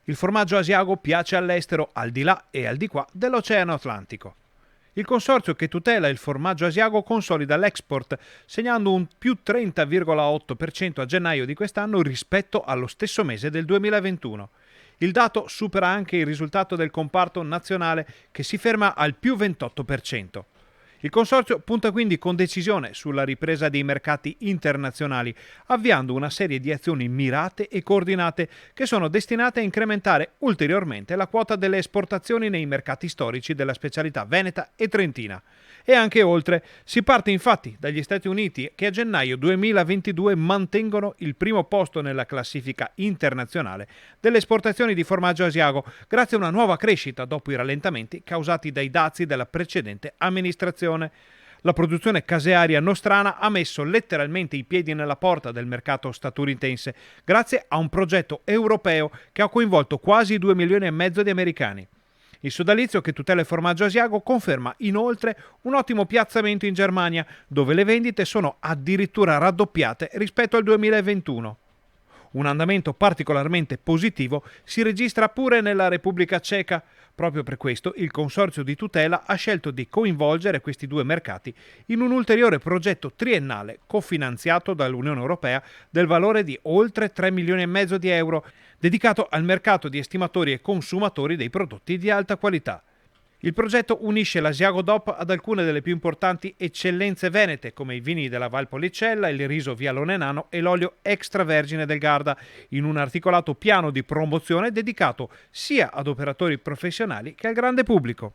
Il formaggio asiago piace all'estero, al di là e al di qua dell'Oceano Atlantico. Il consorzio che tutela il formaggio asiago consolida l'export, segnando un più 30,8% a gennaio di quest'anno rispetto allo stesso mese del 2021. Il dato supera anche il risultato del comparto nazionale, che si ferma al più 28%. Il consorzio punta quindi con decisione sulla ripresa dei mercati internazionali, avviando una serie di azioni mirate e coordinate che sono destinate a incrementare ulteriormente la quota delle esportazioni nei mercati storici della specialità veneta e trentina. E anche oltre. Si parte infatti dagli Stati Uniti, che a gennaio 2022 mantengono il primo posto nella classifica internazionale delle esportazioni di formaggio asiago, grazie a una nuova crescita dopo i rallentamenti causati dai dazi della precedente amministrazione. La produzione casearia nostrana ha messo letteralmente i piedi nella porta del mercato statunitense, grazie a un progetto europeo che ha coinvolto quasi 2 milioni e mezzo di americani. Il sodalizio che tutela il formaggio asiago conferma inoltre un ottimo piazzamento in Germania, dove le vendite sono addirittura raddoppiate rispetto al 2021. Un andamento particolarmente positivo si registra pure nella Repubblica Ceca. Proprio per questo il consorzio di tutela ha scelto di coinvolgere questi due mercati in un ulteriore progetto triennale cofinanziato dall'Unione Europea del valore di oltre 3 milioni e mezzo di euro, dedicato al mercato di estimatori e consumatori dei prodotti di alta qualità. Il progetto unisce l'Asiago DOP ad alcune delle più importanti eccellenze venete, come i vini della Valpolicella, il riso Vialone Nano e l'olio extravergine del Garda, in un articolato piano di promozione dedicato sia ad operatori professionali che al grande pubblico.